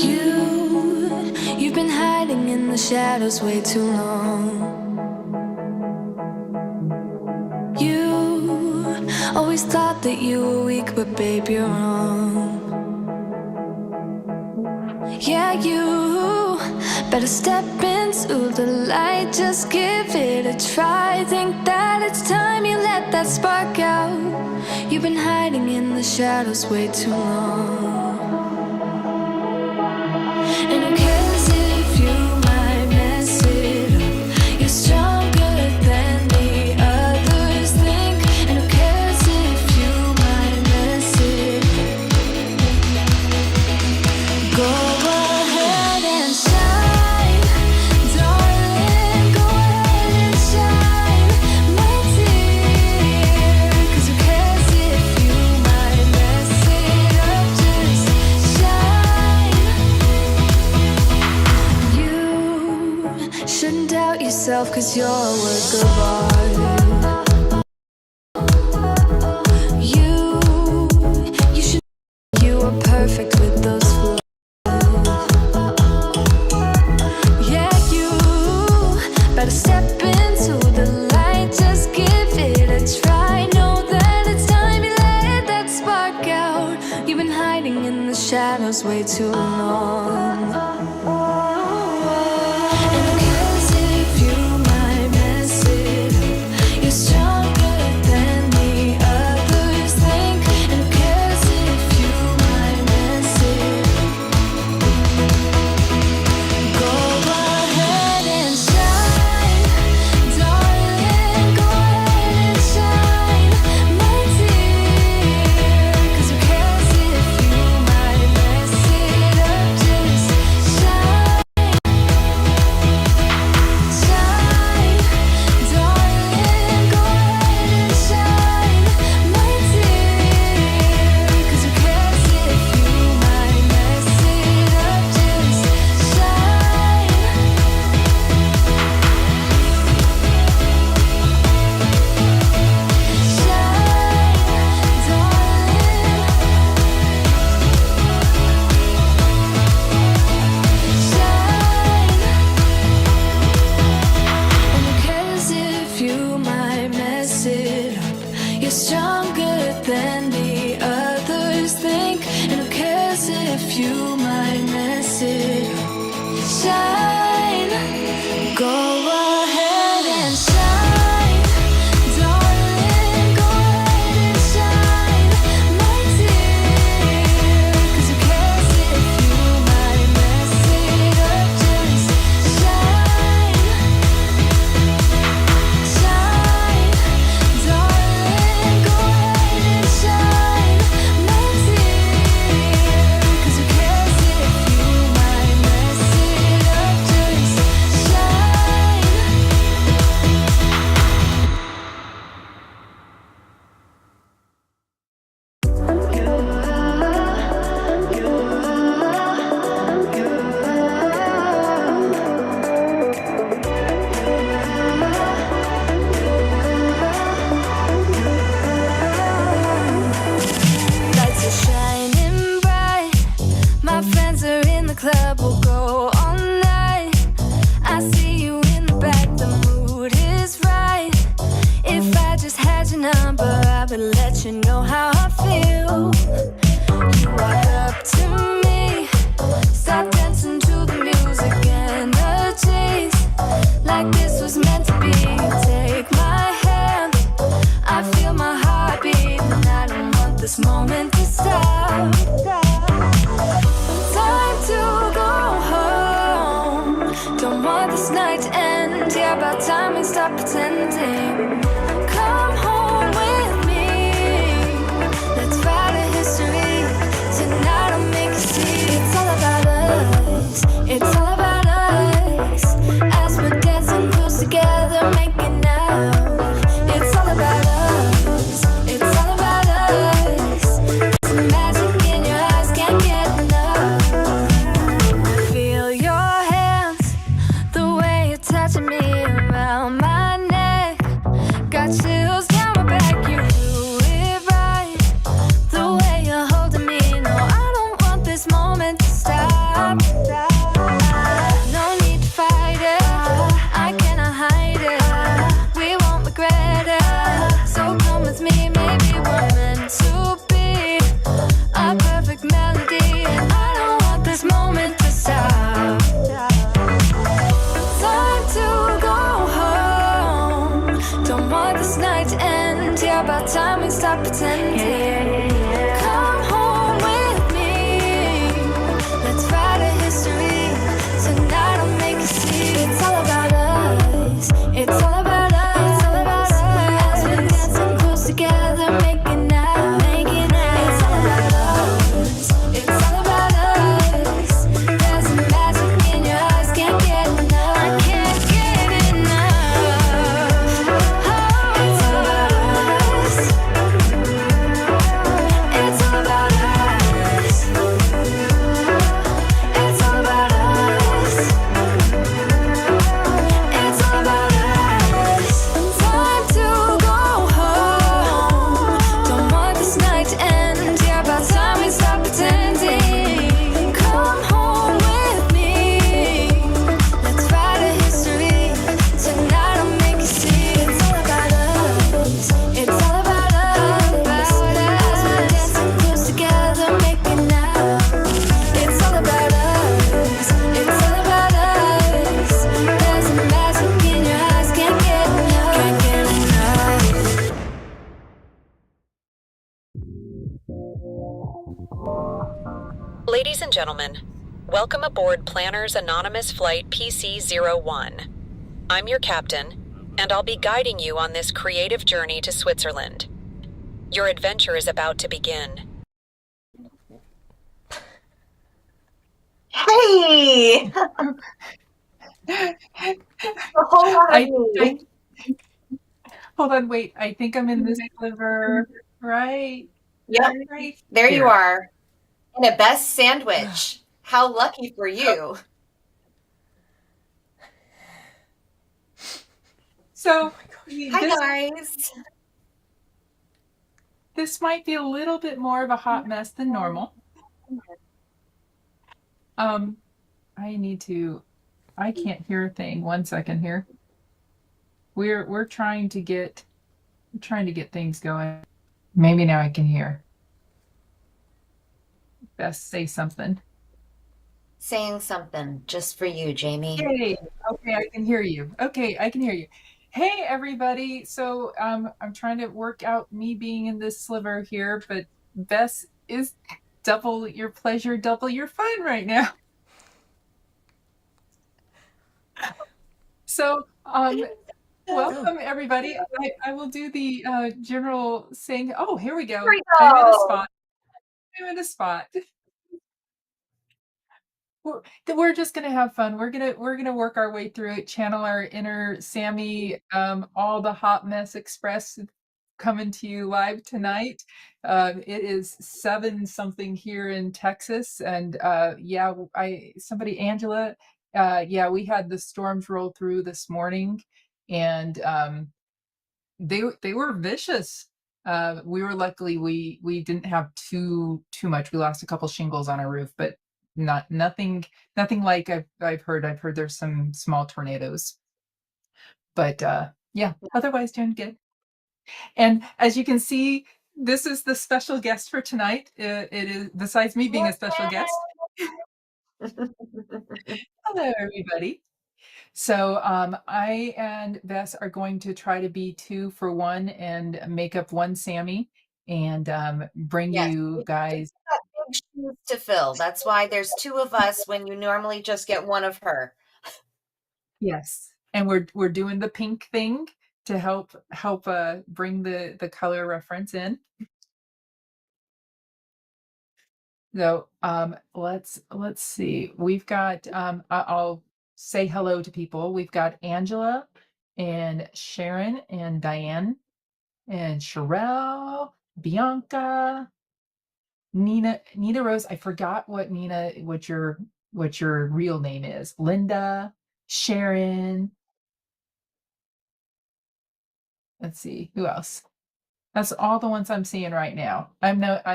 You've been hiding in the shadows way too long. You always thought that you were weak, but babe, you're wrong. Yeah, you better step into the light, just give it a try. Think that it's time you let that spark out. You've been hiding in the shadows way too long. And who cares if you might mess it up? You're stronger than the others think. And who cares if you might mess it up? Go ahead and shine, darling. Go ahead and shine, my dear. 'Cause who cares if you might mess it up? Just shine. You shouldn't doubt yourself, 'cause you're a work of art. You should know you are perfect with those flaws. Yeah, you better step into the light, just give it a try. Know that it's time you let that spark out. You've been hiding in the shadows way too long. And who cares if you might mess it up? You're stronger than the others think. And who cares if you might mess it up? Go ahead and shine, darling. Go ahead and shine, my dear. 'Cause who cares if you might mess it up? Just shine, shine, darling. Go ahead and shine, my dear. 'Cause who cares if you might mess it up? Just shine. And who cares if you might mess it up? You're stronger than the others think. And who cares if you might mess it up? Shine, go ahead and shine, darling. Go ahead and shine, my dear. 'Cause who cares if you might mess it up? Just shine, shine, darling. Go ahead and shine, my dear. 'Cause who cares if you might mess it up? Just shine. Lights are shining bright. My friends are in the club, we'll go all night. I see you in the back, the mood is right. If I just had your number, I would let you know how I feel. You walk up to me, start dancing to the music and the chase. Like this was meant to be. Take my hand, I feel my heart beat, and I don't want this moment to stop. Time to go home. Don't want this night to end. Yeah, about time we stop pretending. Come home with me. Let's write a history. Tonight I'll make you see. It's all about us. It's all about us. As we're dancing close together, making out. It's all about us. It's all about us. There's the magic in your eyes, can't get enough. Feel your hands, the way you're touching me around my neck. Got chills down my back, you do it right. The way you're holding me, no, I don't want this moment to stop. end. Yeah, about time we stop pretending. Come home with me. Let's write a history. Tonight I'll make you see. It's all about us. It's all about us. It's all about us. We're dancing close together, making out, making out. It's all about us. It's all about us. There's a magic in your eyes, can't get enough. I can't get enough. Oh, it's all about us. It's all about us. It's all about us. It's all about us. Time to go home. Don't want this night to end. Yeah, about time we stop pretending. Come home with me. Let's write a history. Tonight I'll make you see. It's all about us. It's all about us. As we're dancing close together, making out. It's all about us. It's all about us. There's a magic in your eyes, can't get enough. Can't get enough. Ladies and gentlemen, welcome aboard Planners Anonymous Flight PC-01. I'm your captain, and I'll be guiding you on this creative journey to Switzerland. Your adventure is about to begin. Hey! A whole lot of me. Hold on, wait. I think I'm in this sliver, right? Yep, Right there you here. are. And a best sandwich. How lucky for you. So Hi, guys. this might be a little bit more of a hot mess than normal. I can't hear a thing. 1 second here. We're trying to get things going. Maybe now I can hear. Best say something. Saying something just for you, Jaime. Yay. Okay, I can hear you. Okay, I can hear you. Hey, everybody. So I'm trying to work out me being in this sliver here, but Bess is double your pleasure, double your fun right now. So welcome, everybody. I will do the general saying. Oh, here we go. Here we I'm in a go. spot. We're just gonna have fun. We're gonna work our way through it, channel our inner Sami, all the hot mess express coming to you live tonight. It is 7 something here in Texas, and yeah, Angela, yeah, we had the storms roll through this morning, and they were vicious. We were luckily we didn't have too much. We lost a couple shingles on our roof, but nothing like I've heard. I've heard there's some small tornadoes, but yeah, otherwise doing good. And as you can see, this is the special guest for tonight. It is, besides me being a special guest. Hello, everybody. So I and Bess are going to try to be 2 for 1 and make up 1 Sami and bring you guys. Got big shoes to fill. That's why there's 2 of us when you normally just get 1 of her. Yes, and we're doing the pink thing to help bring the color reference in. So let's see. We've got I'll say hello to people. We've got Angela and Sharon and Diane and Sherelle, Bianca, Nina Rose. I forgot what your real name is. Linda, Sharon. Let's see, who else? That's all the ones I'm seeing right now. I'm not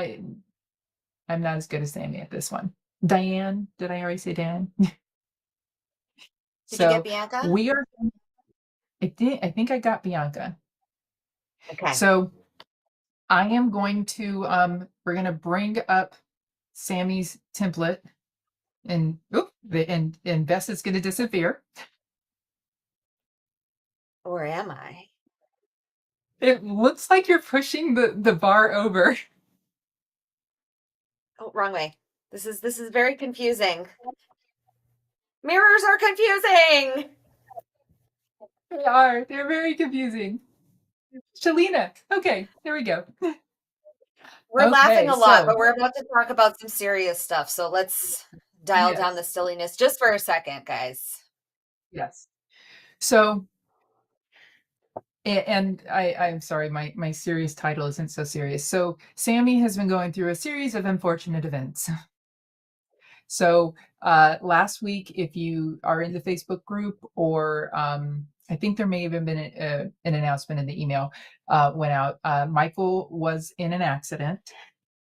as good as Sammy at this one. Diane, did I already say Diane? Did you get Bianca? I think I got Bianca. Okay. So I am going to we're gonna bring up Sammy's template and and Bess is gonna disappear. Or am I? It looks like you're pushing the bar over. Oh, wrong way. This is very confusing. Mirrors are confusing. They are. They're very confusing. Shalina. Okay, there we go. We're laughing Okay, a lot, so but we're about to talk about some serious stuff. So let's dial down the yes, silliness just for a second, guys. yes. So and I'm sorry, my serious title isn't so serious. So Sami has been going through a series of unfortunate events. So last week, if you are in the Facebook group, or I think there may have been an announcement in the email went out. Michael was in an accident.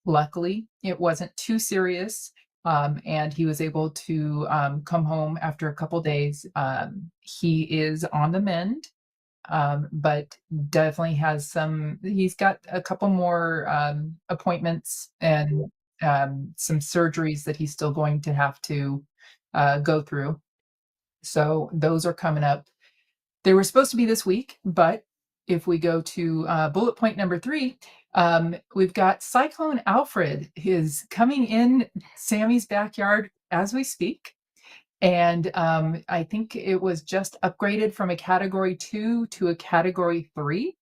Luckily, it wasn't too serious, and he was able to come home after a couple days. He is on the mend, but definitely has some. He's got a couple more appointments and some surgeries that he's still going to have to go through. So those are coming up. They were supposed to be this week, but if we go to bullet point number 3, we've got Cyclone Alfred is coming in Sami's backyard as we speak. And I think it was just upgraded from a category 2 to a category 3.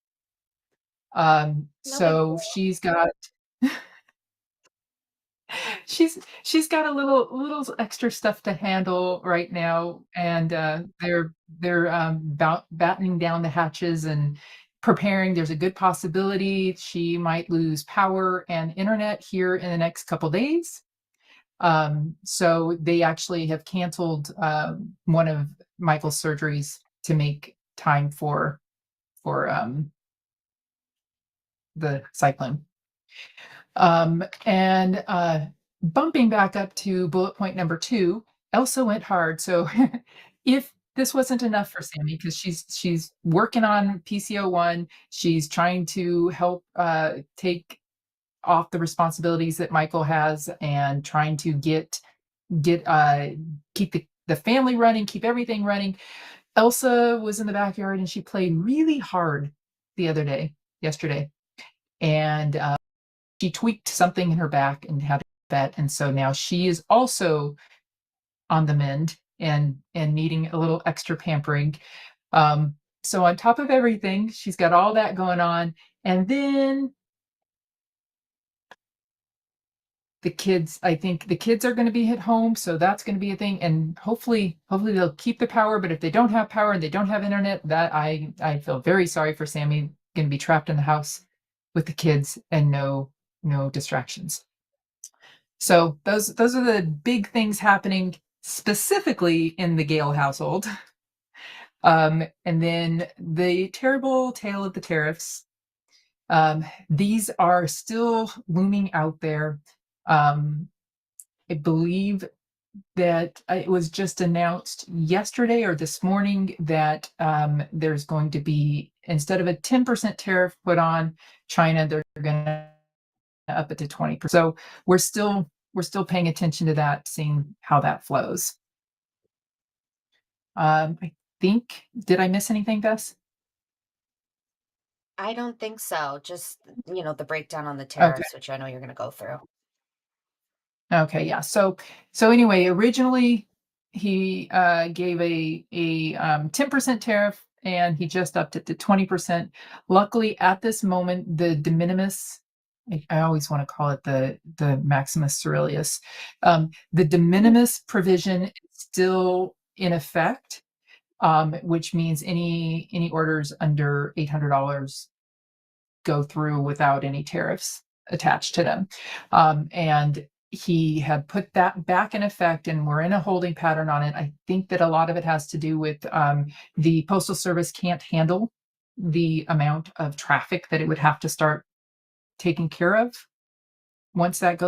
No big So she's got a little extra stuff to handle right now, and they're battening down the hatches and preparing. There's a good possibility she might lose power and internet here in the next couple days. So they actually have canceled one of Michael's surgeries to make time for the cyclone. And bumping back up to bullet point number 2, Elsa went hard. So if this wasn't enough for Sami, because she's working on PCO1, she's trying to help take off the responsibilities that Michael has, and trying to keep the family running, keep everything running. Elsa was in the backyard and she played really hard yesterday, and she tweaked something in her back and had a vet, and so now she is also on the mend and needing a little extra pampering. So on top of everything, she's got all that going on, and then I think the kids are going to be hit home, so that's going to be a thing, and hopefully they'll keep the power. But if they don't have power and they don't have internet, that I feel very sorry for Sami, going to be trapped in the house with the kids and no distractions. So those are the big things happening specifically in the Gale household. And then the terrible tale of the tariffs. These are still looming out there. I believe that it was just announced yesterday or this morning that there's going to be, instead of a 10% tariff put on China, they're going to up it to 20%. So we're still paying attention to that, seeing how that flows. I think, did I miss anything, Bess? I don't think so. Just, the breakdown on the Okay. tariffs, which I know you're going to go through. Okay, yeah. So anyway, originally he gave a 10% tariff, and he just upped it to 20%. Luckily, at this moment, the de minimis, I always want to call it the Maximus Aurelius, the de minimis provision is still in effect, which means any orders under $800 go through without any tariffs attached to them. And he had put that back in effect, and we're in a holding pattern on it. I think that a lot of it has to do with the Postal Service can't handle the amount of traffic that it would have to start taking care of once that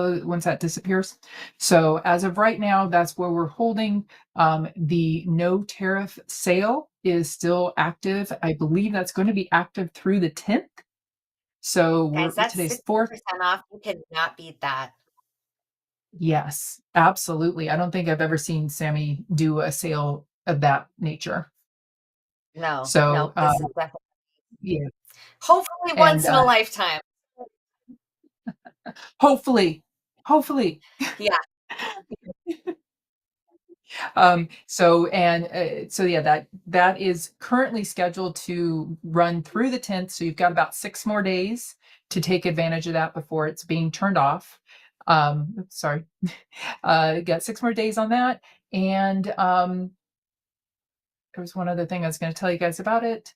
disappears. So as of right now, that's where we're holding. The no tariff sale is still active. I believe that's going to be active through the 10th. So Guys, that's today's 4th. 60% off. You cannot beat that. Yes, absolutely. I don't think I've ever seen Sami do a sale of that nature. No, So this is definitely yeah. Hopefully once And in a lifetime. hopefully. Yeah. So yeah, that is currently scheduled to run through the 10th. So you've got about 6 more days to take advantage of that before it's being turned off. Sorry. Got 6 more days on that. And there was one other thing I was going to tell you guys about it.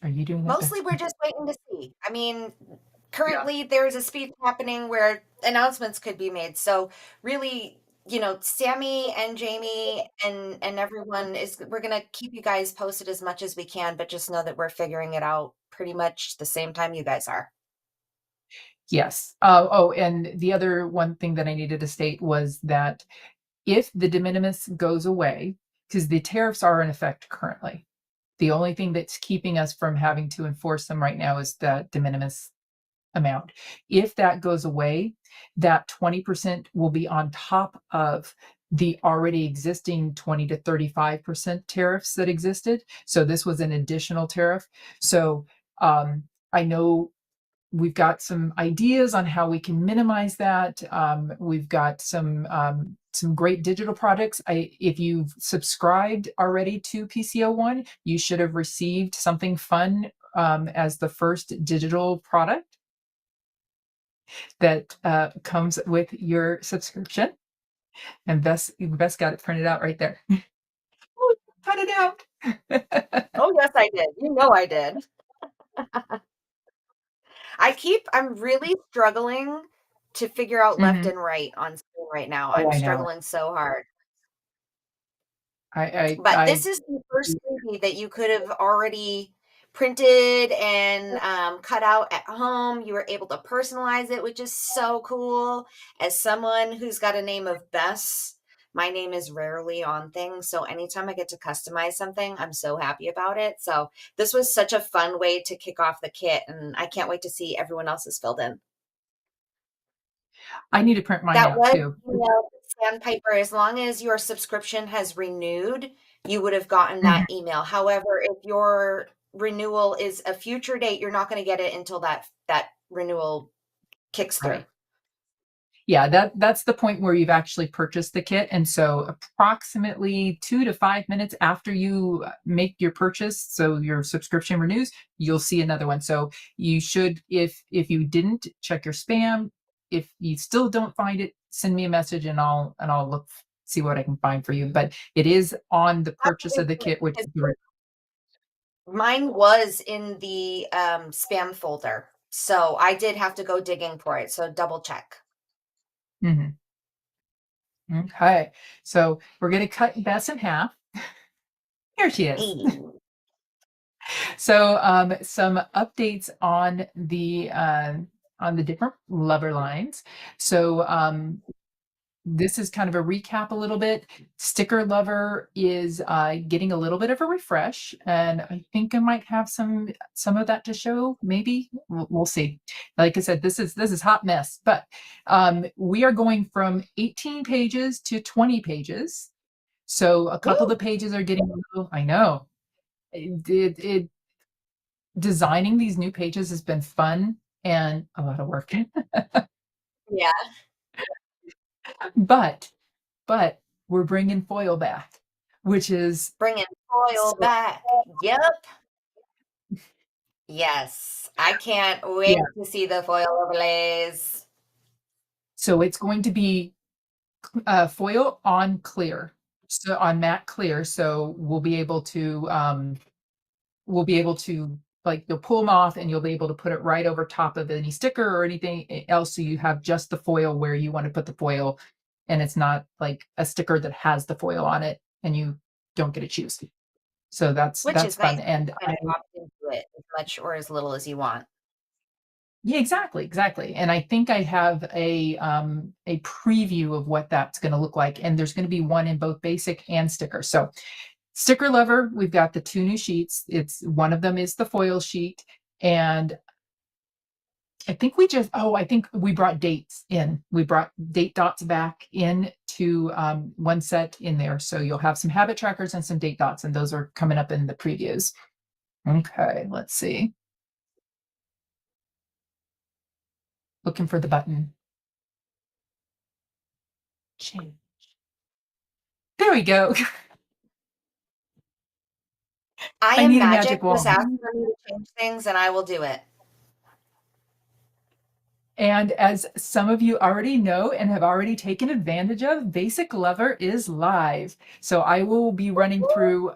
Are you doing that? Mostly we're just waiting to see. I mean, Yeah. currently there's a speech happening where announcements could be made. So really, Sammy and Jaime and everyone we're gonna keep you guys posted as much as we can, but just know that we're figuring it out pretty much the same time you guys are. Yes. And the other one thing that I needed to state was that if the de minimis goes away, because the tariffs are in effect currently, the only thing that's keeping us from having to enforce them right now is that de minimis amount. If that goes away, that 20% will be on top of the already existing 20 to 35% tariffs that existed. So this was an additional tariff. So I know we've got some ideas on how we can minimize that. We've got some great digital products. If you've subscribed already to PCO1, you should have received something fun as the first digital product that comes with your subscription. And Bess got it printed out right there. Oh, cut it out. Oh yes, I did. You know I did. I'm really struggling to figure out left Mhm. and right on screen right now. Oh, I'm I know. struggling so hard. I But I this is the first freebie that you could have already printed and cut out at home. You were able to personalize it, which is so cool. As someone who's got a name of Bess, my name is rarely on things. So anytime I get to customize something, I'm so happy about it. So this was such a fun way to kick off the kit. And I can't wait to see everyone else's filled in. I need to print mine That out was too. emailed to Sandpiper. As long as your subscription has renewed, you would have gotten Mhm. that email. However, if your renewal is a future date, you're not going to get it until that renewal kicks through. Right. Yeah, that's the point where you've actually purchased the kit. And so approximately 2 to 5 minutes after you make your purchase, so your subscription renews, you'll see another one. So you should, if you didn't, check your spam. If you still don't find it, send me a message and I'll look, see what I can find for you. But it is on the purchase of the kit, which is Mine was in the spam folder. So I did have to go digging for it. So double check. Mhm. Okay. So we're gonna cut Bess in half. Here she is. Hey. So some updates on the different lover lines. So this is kind of a recap a little bit. Sticker Lover is getting a little bit of a refresh, and I think I might have some of that to show. Maybe we'll see. Like I said, this is hot mess, but we are going from 18 pages to 20 pages. So a couple of the Woo! pages are getting a little. I know. It designing these new pages has been fun and a lot of work. Yeah. but but we're bringing foil back, which is Bringing foil so back. Yep. Yes. I can't wait yeah. to see the foil overlays. So it's going to be foil on clear, so on matte clear. So we'll be able to, like, you'll pull them off and you'll be able to put it right over top of any sticker or anything else. So you have just the foil where you want to put the foil, and it's not like a sticker that has the foil on it and you don't get to choose. So Which that's is nice. fun. You And can kind of opt into it as much or as little as you want. yeah, exactly. And I think I have a preview of what that's going to look like. And there's going to be one in both basic and sticker. So Sticker Lover, we've got the 2 new sheets. It's one of them is the foil sheet, and I think we brought dates in. We brought date dots back in to one set in there. So you'll have some habit trackers and some date dots, and those are coming up in the previews. Okay, let's see. Looking for the button. Change. There we go. I I am need a magic. magic Just wand. ask for me to change things and I will do it. And as some of you already know and have already taken advantage of, Basic Lover is live. So I will be running through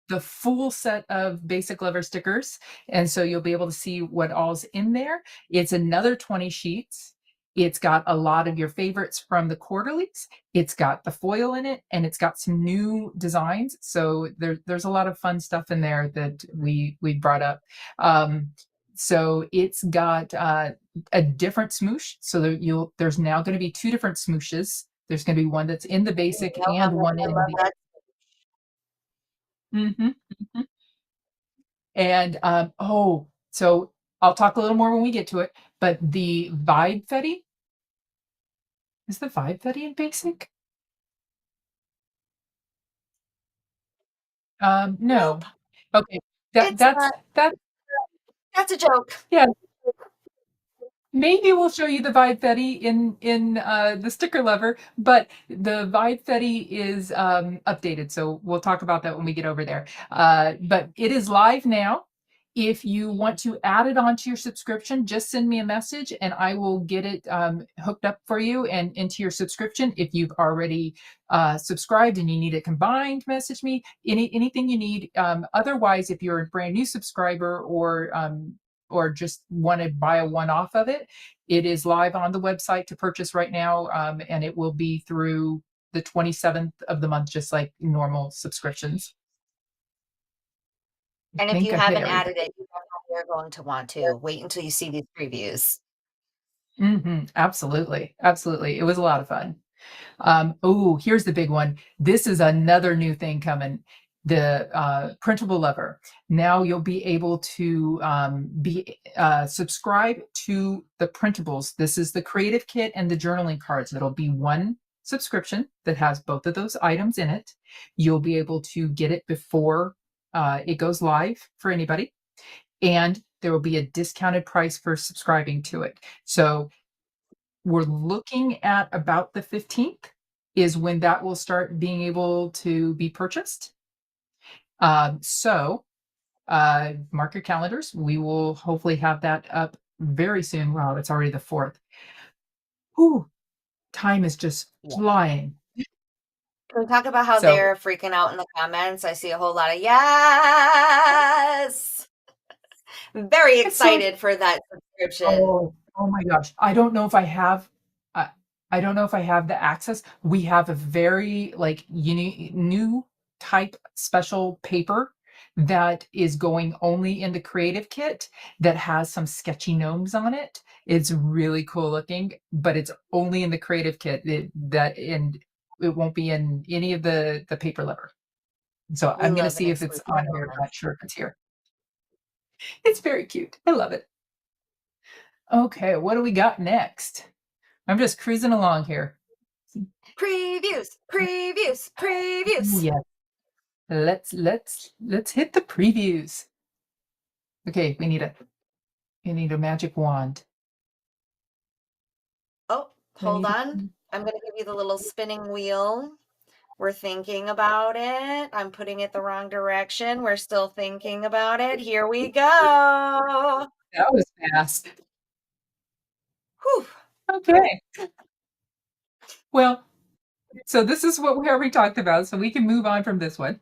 the full set of Basic Lover stickers. And so you'll be able to see what all's in there. It's another 20 sheets. It's got a lot of your favorites from the quarterlies. It's got the foil in it, and it's got some new designs. So there's a lot of fun stuff in there that we brought up. So it's got a different smoosh. So there's now going to be two different smooshes. There's going to be one that's in the basic You know how and much one I in love the. that. Mhm, mhm. And so I'll talk a little more when we get to it. But the Vibe Fetty, is the Vibe Fetty in basic? No. Nope. Okay. That It's that's that that's a joke. yeah. Maybe we'll show you the Vibe Fetty in the sticker lover, but the Vibe Fetty is updated, so we'll talk about that when we get over there. But it is live now. If you want to add it onto your subscription, just send me a message and I will get it hooked up for you and into your subscription. If you've already subscribed and you need it combined, message me. Anything you need. Otherwise, if you're a brand new subscriber or just want to buy a one-off of it, it is live on the website to purchase right now, and it will be through the 27th of the month, just like normal subscriptions. I And if think you I hit haven't everything. added it, you definitely are going to want to. Wait until you see these previews. Absolutely. Absolutely. It was a lot of fun. Here's the big one. This is another new thing coming. The printable lover. Now you'll be able to subscribe to the printables. This is the creative kit and the journaling cards. It'll be one subscription that has both of those items in it. You'll be able to get it before it goes live for anybody. And there will be a discounted price for subscribing to it. So we're looking at about the 15th is when that will start being able to be purchased. So mark your calendars. We will hopefully have that up very soon. Wow, it's already the 4th. Ooh, time is just Yeah. flying. Can we talk about how So they're freaking out in the comments? I see a whole lot of yes. Very it's so excited for that subscription. Oh my gosh. I I don't know if I have the access. We have a very like unique new type special paper that is going only in the creative kit that has some sketchy gnomes on it. It's really cool looking, but it's only in the creative kit. And it won't be in any of the paper lever. So We I'm gonna love an see if it's exclusive on here. I'm moment. not sure if it's here. It's very cute. I love it. Okay, what do we got next? I'm just cruising along here. Previews, previews, Ooh, previews. yeah. Let's hit the previews. Okay, we need a magic wand. Oh, I hold need on. I'm going to give you the little spinning wheel. We're thinking about it. I'm putting it the wrong direction. We're still thinking about it. Here we go. that was fast. Whew. Okay. Well, so this is what we already talked about, so we can move on from this one.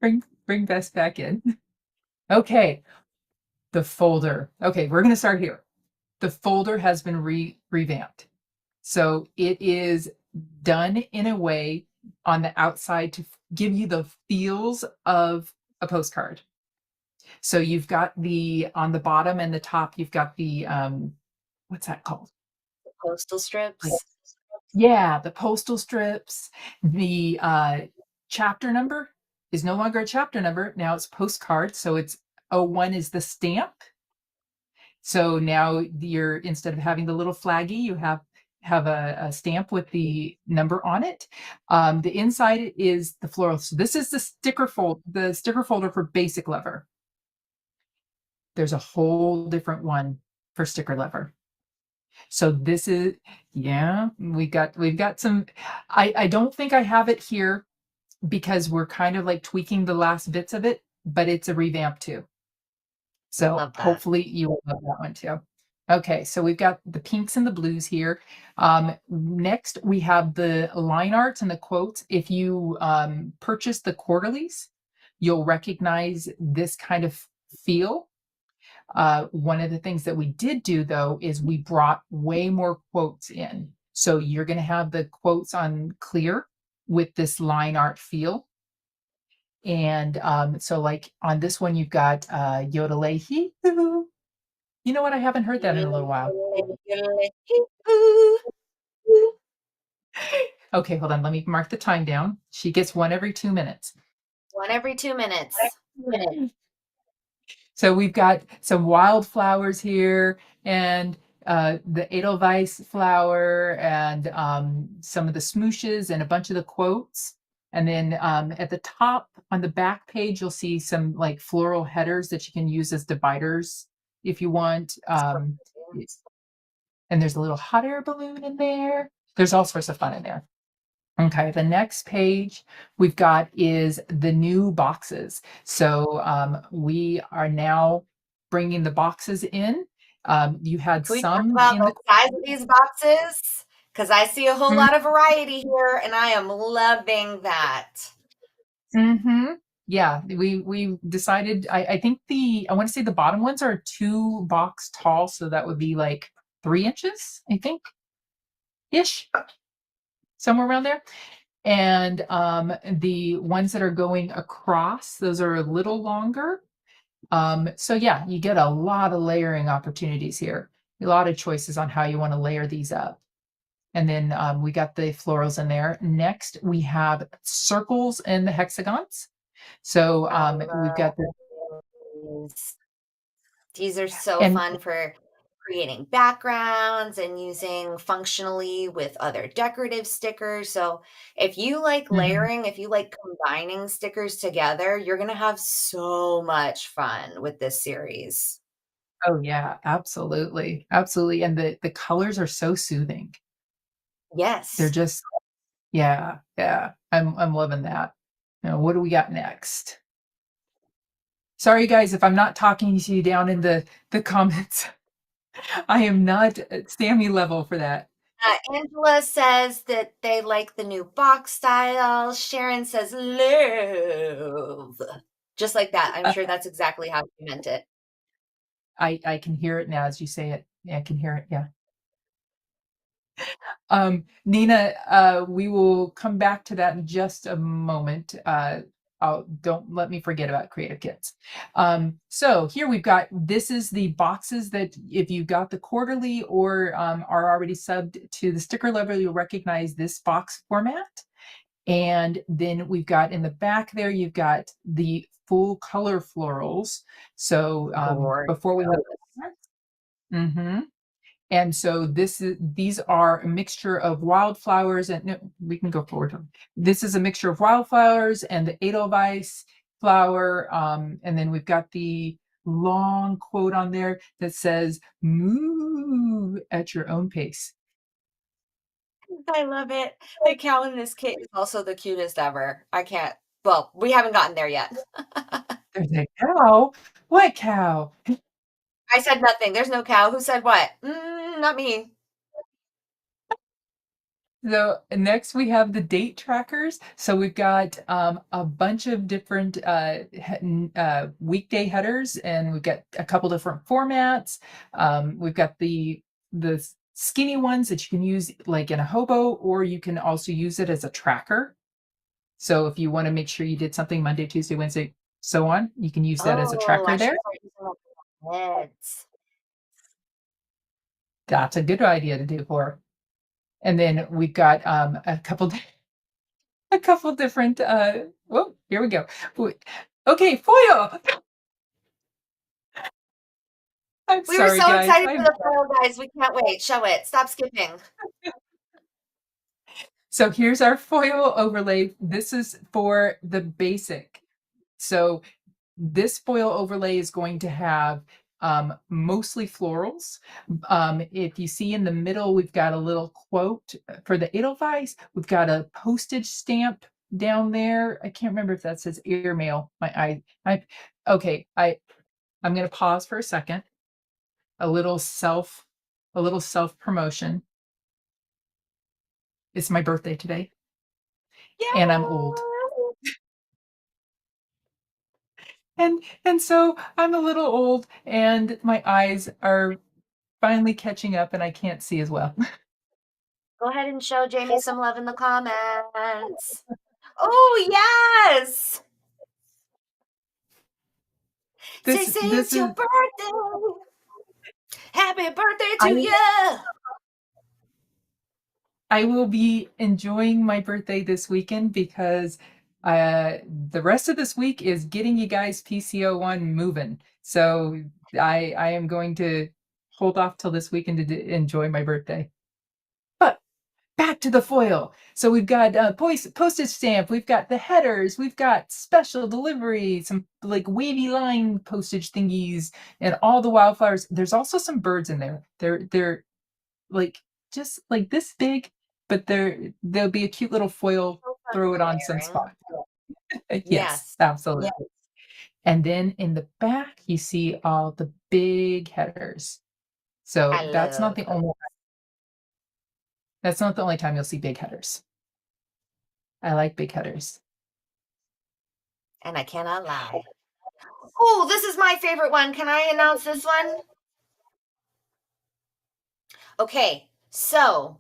Bring Bess back in. Okay, the folder. Okay, we're gonna start here. The folder has been revamped. So it is done in a way on the outside to give you the feels of a postcard. So you've got on the bottom and the top, you've got the what's that called? Postal Like, strips. yeah, the postal strips. The chapter number is no longer a chapter number. Now it's postcard. So it's 01 is the stamp. So now you're, instead of having the little flaggy, you have a stamp with the number on it. The inside is the floral. So this is the sticker folder for basic lover. There's a whole different one for sticker lover. So this is, yeah, we've got some, I don't think I have it here because we're kind of like tweaking the last bits of it, but it's a revamp too. So Love that. hopefully you will love that one too. Okay, so we've got the pinks and the blues here. Next, we have the line arts and the quotes. If you purchase the quarterlies, you'll recognize this kind of feel. One of the things that we did do, though, is we brought way more quotes in. So you're going to have the quotes on clear with this line art feel. And so like on this one, you've got Yodelay Hee Hoo. You know what? I haven't heard that in a little while. Okay, hold on. Let me mark the time down. She gets one every 2 minutes. One every 2 minutes. So we've got some wildflowers here and the Edelweiss flower and some of the smooshes and a bunch of the quotes. And then at the top on the back page, you'll see some like floral headers that you can use as dividers if you want. And there's a little hot air balloon in there. There's all sorts of fun in there. Okay, the next page we've got is the new boxes. So we are now bringing the boxes in. You had Can we talk some about in the size of these boxes? Because I see a whole lot of variety here, and I am loving that. Mm-hmm. Yeah, we decided. I think I want to say the bottom ones are 2 box tall, so that would be like 3 inches, I think, ish, somewhere around there. And the ones that are going across, those are a little longer. So yeah, you get a lot of layering opportunities here. A lot of choices on how you want to layer these up. And then we got the florals in there. Next, we have circles and the hexagons. So we've got the, These are so and fun for creating backgrounds and using functionally with other decorative stickers. So if you like Mhm. layering, if you like combining stickers together, you're going to have so much fun with this series. Oh yeah, absolutely. Absolutely. And the colors are so soothing. They're Yes. just, yeah, yeah. I'm loving that. Now, what do we got next? Sorry, guys, if I'm not talking to you down in the comments. I am not at Sammy level for that. Angela says that they like the new box style. Sharon says love. Just like that. I'm Uh, sure that's exactly how she meant it. I can hear it now as you say it. Yeah, I can hear it. Yeah. Nina, we will come back to that in just a moment. Don't let me forget about Creative Kits. So here we've got, this is the boxes that if you got the quarterly or are already subbed to the sticker level, you'll recognize this box format. And then we've got in the back there, you've got the full color florals. So before we mm-hmm. And so these are a mixture of wildflowers and no, we can go forward. This is a mixture of wildflowers and the Edelweiss flower. And then we've got the long quote on there that says, "Move at your own pace." I love it. The cow in this kit is also the cutest ever. I can't, well, we haven't gotten there yet. There's a cow. What cow? I said nothing. There's no cow. Who said what? Not me. So next we have the date trackers. So we've got a bunch of different weekday headers, and we've got a couple different formats. We've got the skinny ones that you can use like in a hobo, or you can also use it as a tracker. So if you want to make sure you did something Monday, Tuesday, Wednesday, so on, you can use that as a Oh, tracker I should there. start using that for my kids. That's a good idea to do for. And then we've got a couple different whoa, here we go. Okay, foil. I'm We were sorry, so guys. excited for the foil, guys. We can't wait. Show it. Stop skipping. So here's our foil overlay. This is for the basic. So this foil overlay is going to have mostly florals. If you see in the middle, we've got a little quote for the Edelweiss. We've got a postage stamp down there. I can't remember if that says airmail. Okay. I'm going to pause for a second. A little self promotion. It's my birthday today, and I'm old. And so I'm a little old, and my eyes are finally catching up, and I can't see as well. Go ahead and show Jaime some love in the comments. Oh, yes. Say This it's your is birthday. Happy birthday to I you. I will be enjoying my birthday this weekend because the rest of this week is getting you guys PCO1 moving. So I am going to hold off till this weekend to enjoy my birthday. But back to the foil. So we've got postage stamp, we've got the headers, we've got special delivery, some like wavy line postage thingies, and all the wildflowers. There's also some birds in there. They're like just like this big, but there'll be a cute little foil. So fun Throw it on some layering. spot. Yes, Yes. absolutely. And then in the back, you see all the big headers. So I love that's not the only time you'll see big headers. I like big headers. and I cannot lie. Oh, this is my favorite one. Can I announce this one? Okay, so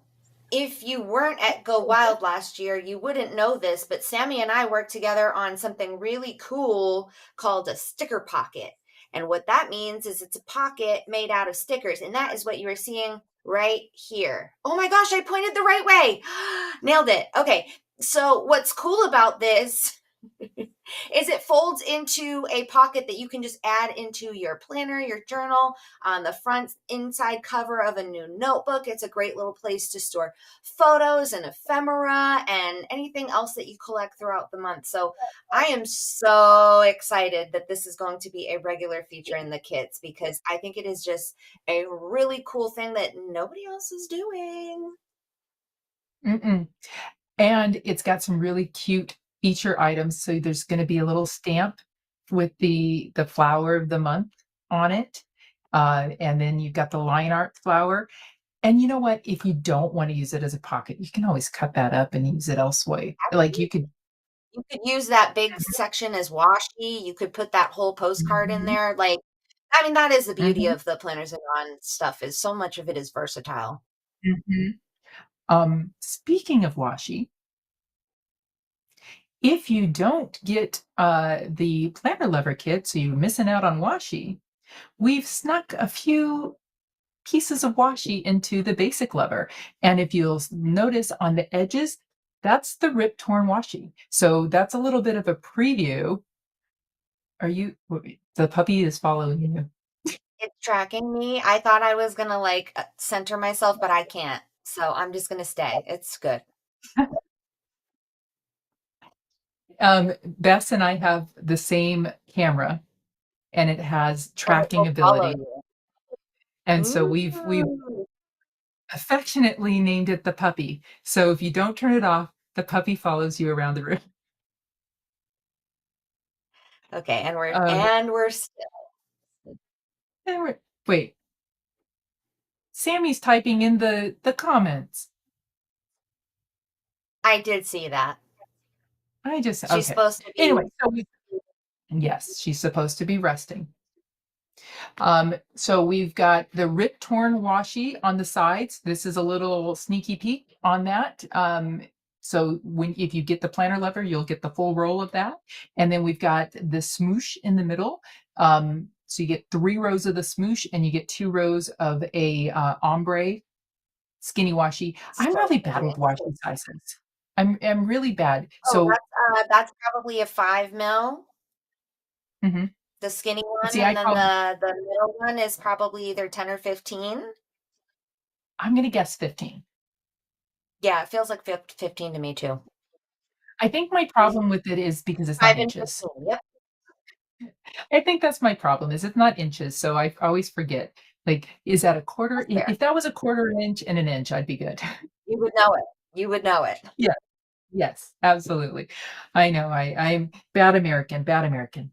if you weren't at Go Wild last year, you wouldn't know this, but Sami and I worked together on something really cool called a sticker pocket. And what that means is it's a pocket made out of stickers. And that is what you are seeing right here. Oh my gosh, I pointed the right way. Nailed it. Okay, so what's cool about this is it folds into a pocket that you can just add into your planner, your journal, on the front inside cover of a new notebook. It's a great little place to store photos and ephemera and anything else that you collect throughout the month. So I am so excited that this is going to be a regular feature in the kits because I think it is just a really cool thing that nobody else is doing. Mm-mm. And it's got some really cute feature items. So there's going to be a little stamp with the flower of the month on it. And then you've got the line art flower. And you know what? If you don't want to use it as a pocket, you can always cut that up and use it elsewhere. Like you could. You could use that big section as washi. You could put that whole postcard in Mhm, there. Like, I mean, that is the beauty mhm, of the Planners and On stuff is so much of it is versatile. mhm. Speaking of washi, if you don't get the planner lever kit, so you're missing out on washi, we've snuck a few pieces of washi into the basic lever. And if you'll notice on the edges, that's the rip torn washi. So that's a little bit of a preview. The puppy is following you. It's tracking me. I thought I was gonna like center myself, but I can't. So I'm just gonna stay. It's good. Bess and I have the same camera and it has And it tracking will follow ability. you. And so we've Ooh. affectionately named it the puppy. So if you don't turn it off, the puppy follows you around the room. Okay, and we're Um, and we're still. wait, Sammy's typing in the comments. I did see that. She's Okay. supposed to Anyway, be. yes, she's supposed to be resting. So we've got the rip torn washi on the sides. This is a little sneaky peek on that. So if you get the planner lever, you'll get the full roll of that. And then we've got the smoosh in the middle. So you get 3 rows of the smoosh and you get 2 rows of a ombre skinny washi. I'm So really bad cute. with washi sizes. I'm really bad. Oh, So that's probably a 5 mil. mhm. The skinny one, See, I and then call the middle one is probably either 10 or 15. I'm gonna guess 15. Yeah, it feels like 15 to me too. I think my problem with it is because it's not 5 and inches. 15. Yep. I think that's my problem is it's not inches, so I always forget. Like, is that a quarter? That's fair. If that was a quarter inch and an inch, I'd be good. You would know it. You would know it. Yeah. Yes, absolutely. I know. I'm bad American, bad American.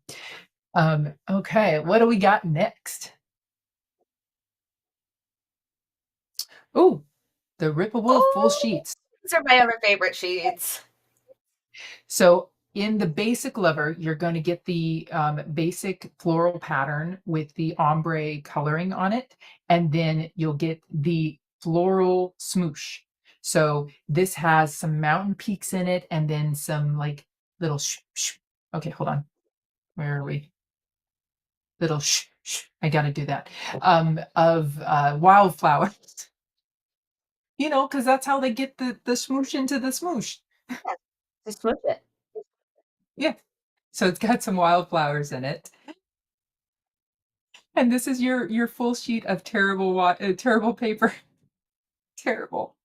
Okay, what do we got next? Oh, the rippable full Oh, sheets. these are my other favorite sheets. So in the basic lover, you're going to get the basic floral pattern with the ombre coloring on it, and then you'll get the floral smoosh. So this has some mountain peaks in it, and then some like little okay, hold on. Where are we? Little I got to do that. Of wildflowers. Because that's how they get the smoosh into the smoosh. Yeah, just smoosh it. Yeah. So it's got some wildflowers in it. And this is your full sheet of terrible paper. Terrible.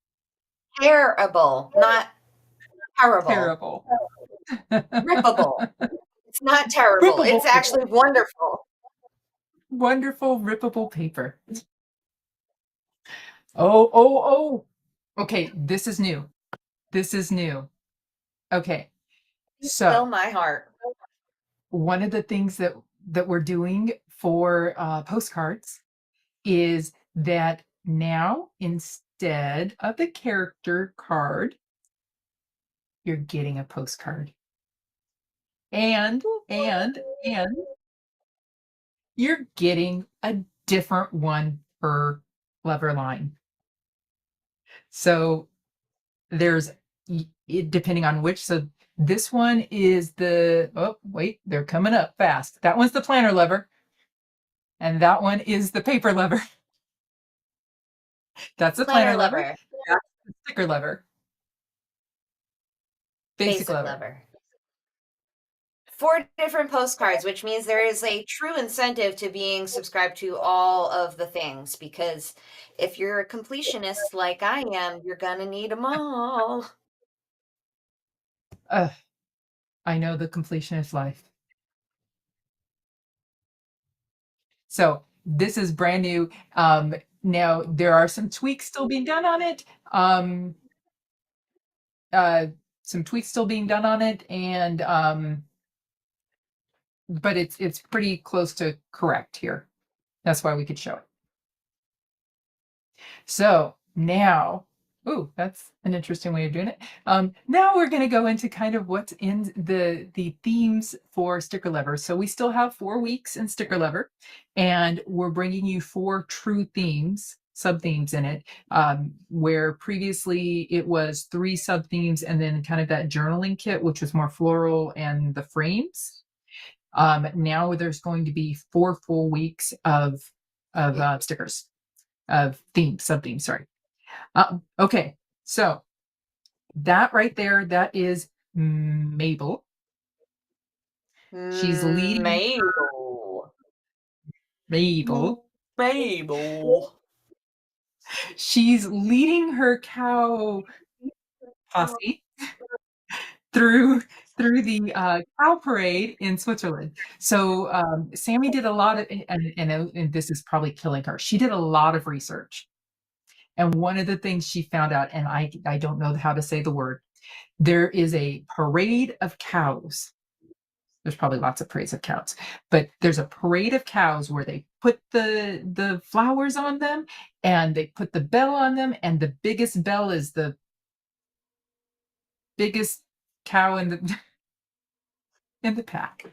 Terrible, not terrible. Terrible. Rippable. It's not terrible. Rippable It's paper. actually wonderful. Wonderful rippable paper. Oh, oh, oh. Okay, this is new. This is new. Okay. Fill So, my heart. one of the things that we're doing for postcards is that now instead of the character card, you're getting a postcard. And you're getting a different one per lever line. So there's depending on which. So this one is oh wait, they're coming up fast. That one's the planner lever, and that one is the paper lever. That's the Planner planner lever. lever. That's the sticker lever. Basic Basic lever. lever. 4 different postcards, which means there is a true incentive to being subscribed to all of the things, because if you're a completionist like I am, you're gonna need them all. I know the completionist life. So this is brand new. Now there are some tweaks still being done on it. Uh, some tweaks still being done on it, and but it's pretty close to correct here. That's why we could show it. So now, ooh, that's an interesting way of doing it. Now we're going to go into kind of what's in the themes for Sticker Lever. So we still have 4 weeks in Sticker Lever, and we're bringing you 4 true themes, sub themes in it, where previously it was 3 sub themes and then kind of that journaling kit, which was more floral and the frames. Now there's going to be 4 full weeks of stickers, of themes, sub themes. Sorry. Okay, so that right there, that is Mabel. She's leading Mabel. Mabel. Mabel. She's leading her cow posse through the cow parade in Switzerland. So Sami did a lot of, and this is probably killing her. She did a lot of research, and one of the things she found out, and I don't know how to say the word. There is a parade of cows. There's probably lots of parades of cows, but there's a parade of cows where they put the flowers on them, and they put the bell on them, and the biggest bell is the biggest cow in the in the pack.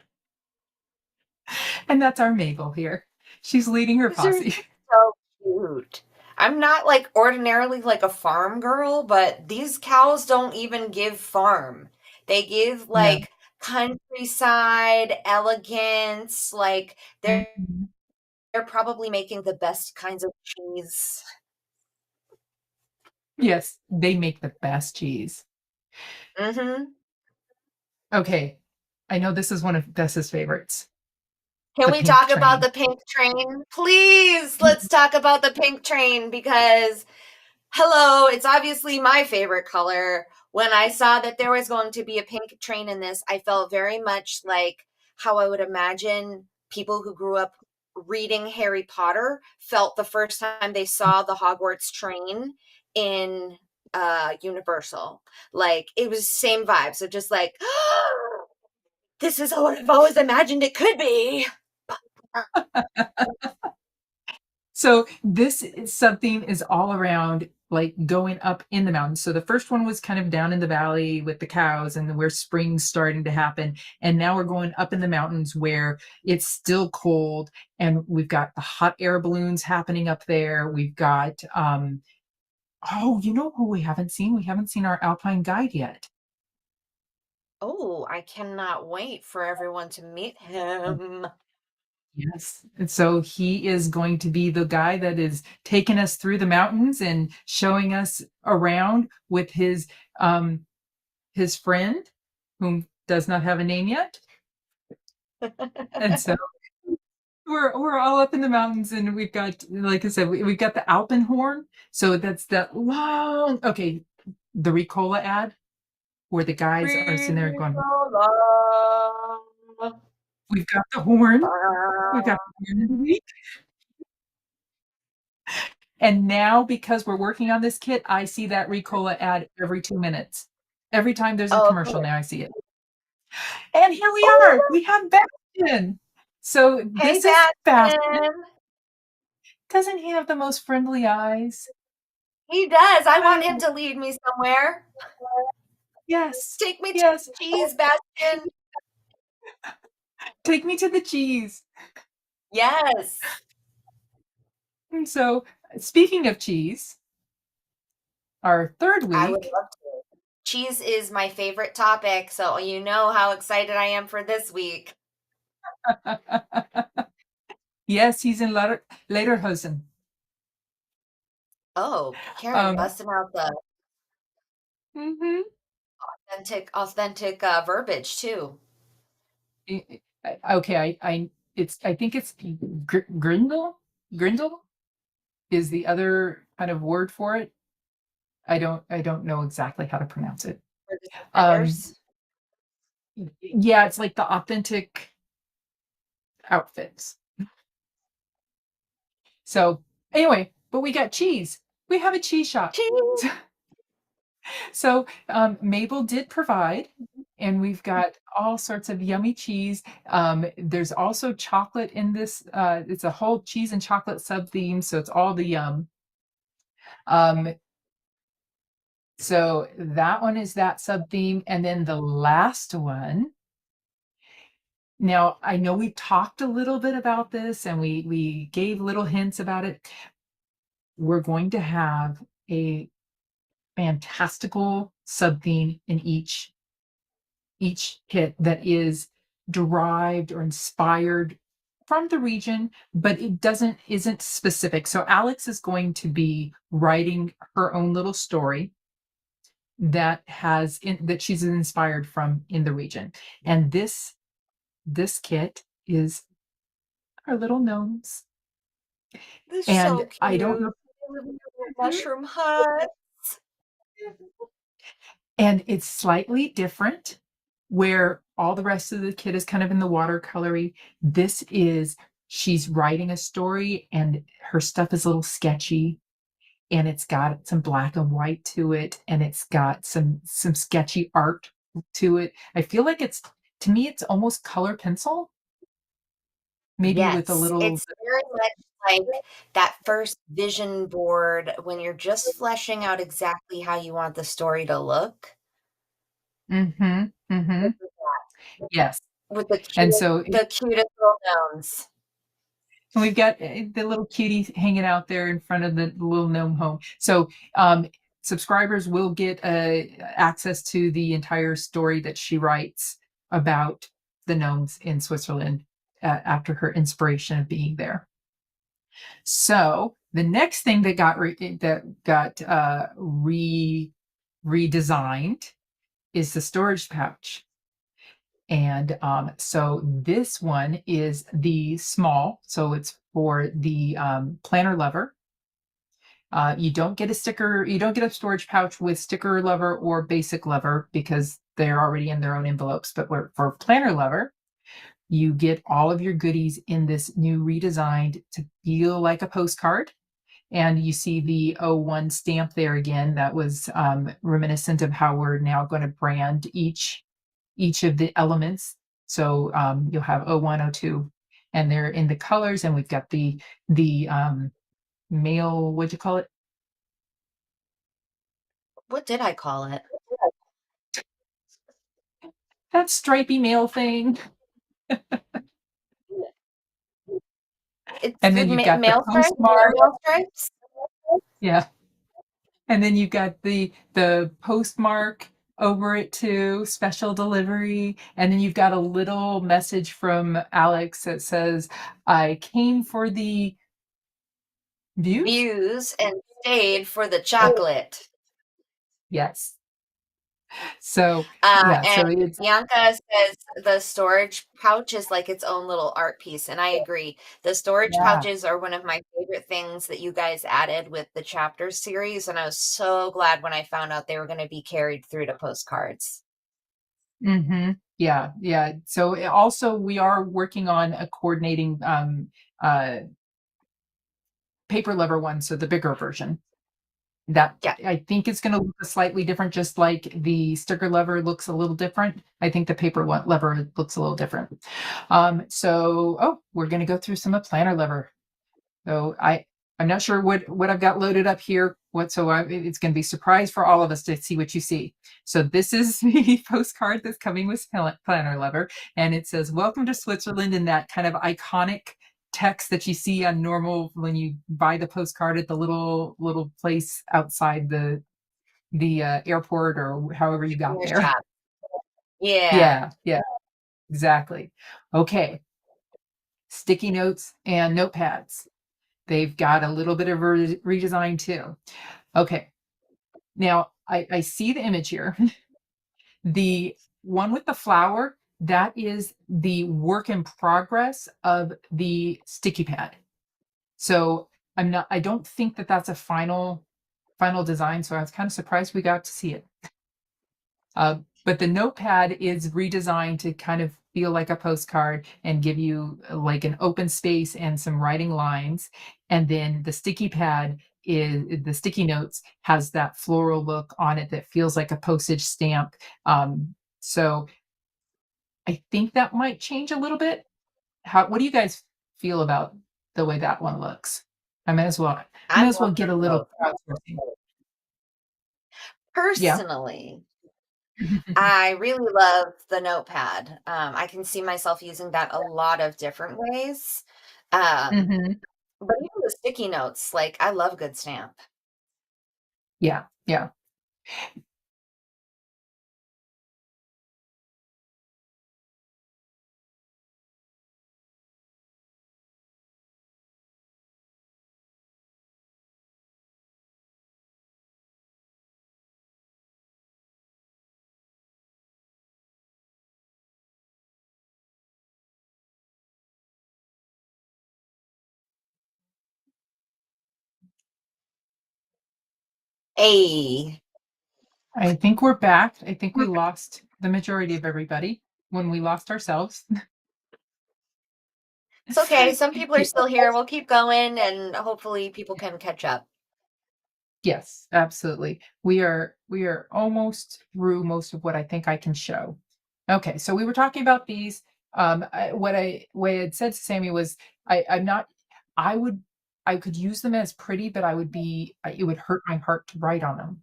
And that's our Mabel here. She's leading her These are posse. so cute. I'm not like ordinarily like a farm girl, but these cows don't even give farm. They give No. like countryside elegance. Like Mhm. they're probably making the best kinds of cheese. Yes, they make the best cheese. Mm-hmm. Okay, I know this is one of Bess's favorites. Can The we pink talk about train. the pink train? Please, let's talk about the pink train because, hello, it's obviously my favorite color. When I saw that there was going to be a pink train in this, I felt very much like how I would imagine people who grew up reading Harry Potter felt the first time they saw the Hogwarts train in Universal. Like, it was same vibe. So just like, this is what I've always imagined it could be. So this is something is all around like going up in the mountains. So the first one was kind of down in the valley with the cows and where spring's starting to happen. And now we're going up in the mountains where it's still cold and we've got the hot air balloons happening up there. We've got oh, you know who we haven't seen? We haven't seen our Alpine guide yet. Oh, I cannot wait for everyone to meet him. Yes. And so he is going to be the guy that is taking us through the mountains and showing us around with his friend, whom does not have a name yet. And so we're all up in the mountains and we've got, like I said, we've got the Alpenhorn. So that's that long, okay, the Ricola ad where the guys are sitting there going, we've got the horn. We've got the horn of the week. And now, because we're working on this kit, I see that Ricola ad every 2 minutes. Every time there's a Oh, commercial, okay. now I see it. And here we are. We have Bastion. So Hey, this is Bastion. Bastion. Doesn't he have the most friendly eyes? He does. I want him to lead me somewhere. Yes. Take me to Yes. cheese, Bastion. Take me to the cheese. Yes. And so, speaking of cheese, our third I would week. love to. Cheese is my favorite topic, so you know how excited I am for this week. Yes, he's in Lederhosen. Oh, Karen busting out the Mhm. authentic verbiage too. Okay, I think it's Grindel. Grindel is the other kind of word for it. I don't know exactly how to pronounce it. For the Um, suspenders. yeah, it's like the authentic outfits. So anyway, but we got cheese. We have a cheese shop. Cheese. So Mabel did provide, and we've got all sorts of yummy cheese. There's also chocolate in this. It's a whole cheese and chocolate sub theme, so it's all the yum. So that one is that sub theme, and then the last one. Now I know we talked a little bit about this, and we gave little hints about it. We're going to have a fantastical sub theme in each kit that is derived or inspired from the region, but isn't specific. So Alex is going to be writing her own little story that that she's inspired from in the region. And this kit is our little gnomes. They're so And cute. I don't know. They live in a little Mhm. mushroom hut. And it's slightly different where all the rest of the kit is kind of in the watercolory. This is she's writing a story and her stuff is a little sketchy and it's got some black and white to it and it's got some sketchy art to it. I feel like to me it's almost color pencil, maybe with a Yes, little. it's very much like that first vision board when you're just fleshing out exactly how you want the story to look. Mhm, This mhm. is that, Yes. with the And cutest so the cutest little gnomes. and we've got the little cutie hanging out there in front of the little gnome home. So subscribers will get access to the entire story that she writes about the gnomes in Switzerland after her inspiration of being there. So the next thing that got redesigned is the storage pouch. And so this one is the small, so it's for the planner lover. You don't get a sticker, you don't get a storage pouch with sticker lover or basic lover because they're already in their own envelopes. But for planner lover, you get all of your goodies in this new redesigned to feel like a postcard. And you see the O1 stamp there again. That was reminiscent of how we're now going to brand each of the elements. So you'll have O1, O2, and they're in the colors. And we've got the mail. What'd you call it? What did I call it? That stripy mail thing. It's And the then you've got the mail stripes. postmark. Mail stripes. Yeah. And then you've got the postmark over it too, special delivery. And then you've got a little message from Alex that says, I came for the views. Views and stayed for the chocolate. Yes. So yeah, And so it's Bianca says the storage pouch is like its own little art piece. And I agree. The storage yeah. pouches are one of my favorite things that you guys added with the chapter series. And I was so glad when I found out they were going to be carried through to postcards. Yeah, yeah. So also we are working on a coordinating uh paper lever one, so the bigger version. That Yeah. I think it's gonna look slightly different, just like the sticker lever looks a little different. I think the paper one lever looks a little different. We're gonna go through some of planner lever. So I'm not sure what I've got loaded up here. It's going to be a surprise for all of us to see what you see. So this is the postcard that's coming with planner lever, and it says "Welcome to Switzerland" in that kind of iconic text that you see on normal when you buy the postcard at the little place outside the airport or however you got In your there. shop. Yeah. Yeah, exactly. Okay, sticky notes and notepads. They've got a little bit of redesign too. Okay. Now I see the image here. The one with the flower, that is the work in progress of the sticky pad. So I don't think that that's a final design. So I was kind of surprised we got to see it. But the notepad is redesigned to kind of feel like a postcard and give you like an open space and some writing lines. And then the sticky pad is the sticky notes has that floral look on it that feels like a postage stamp. So I think that might change a little bit. What do you guys feel about the way that one looks? I may as well I may I'm as well going get for a little both. crowdsourcing. Yeah. Personally, I really love the notepad. I can see myself using that a lot of different ways. Um, Mhm. but even the sticky notes, like I love a good stamp. Yeah. Yeah. A. I think we're back. I think we lost the majority of everybody when we lost ourselves. It's okay. Some people are Yeah. still here. We'll keep going and hopefully people can catch up. Yes, absolutely. We are almost through most of what I think I can show. Okay, so we were talking about these. What I had said to Sammy was I'm not I would I could use them as pretty, but it would hurt my heart to write on them.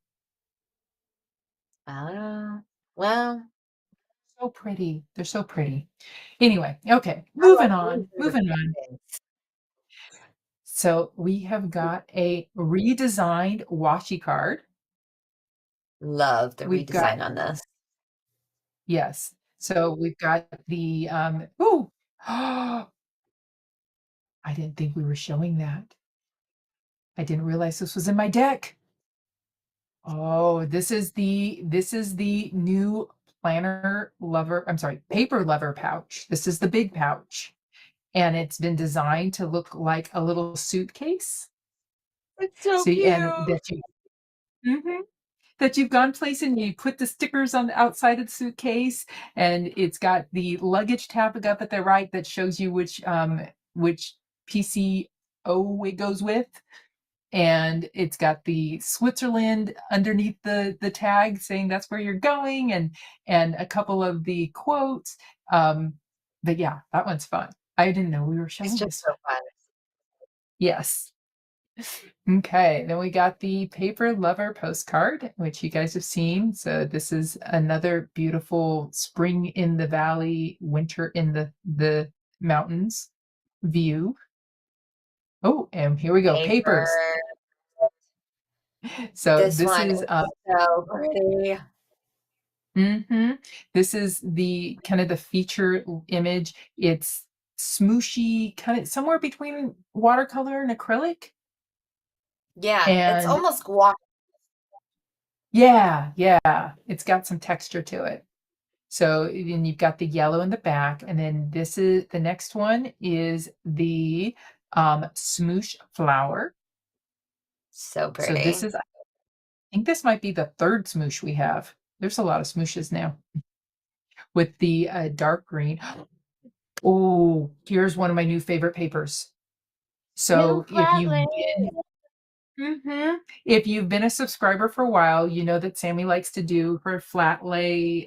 Well, So pretty. They're so pretty. Anyway, okay, I moving like these on. are the Moving pretty on. things. So we have got a redesigned washi card. Love the We've got redesign on this. yes. So we've got the ooh, I didn't think we were showing that. I didn't realize this was in my deck. Oh, this is the new paper lover pouch. This is the big pouch, and it's been designed to look like a little suitcase. It's so See, and cute. Mhm. That you've gone place and you put the stickers on the outside of the suitcase, and it's got the luggage tab up at the right that shows you which PCO it goes with, and it's got the Switzerland underneath the tag saying that's where you're going, and a couple of the quotes. But yeah, that one's fun. I didn't know we were It's showing just this so one. fun. Yes. Okay, then we got the paper lover postcard, which you guys have seen. So this is another beautiful spring in the valley, winter in the mountains view. Oh, and here we go, Paper. papers. So This this one is is so pretty. mhm. This is the kind of the feature image. It's smooshy, kind of somewhere between watercolor and acrylic. Yeah, it's And almost guac. yeah, it's got some texture to it. So then you've got the yellow in the back, and then this is the next one is the smoosh flower. So So this pretty. is, I think this might be the third smoosh we have. There's a lot of smooshes now with the dark green. Oh, here's one of my new favorite papers. New So if Flatland. you've been if you've been a subscriber for a while, you know that Sammy likes to do her flat lay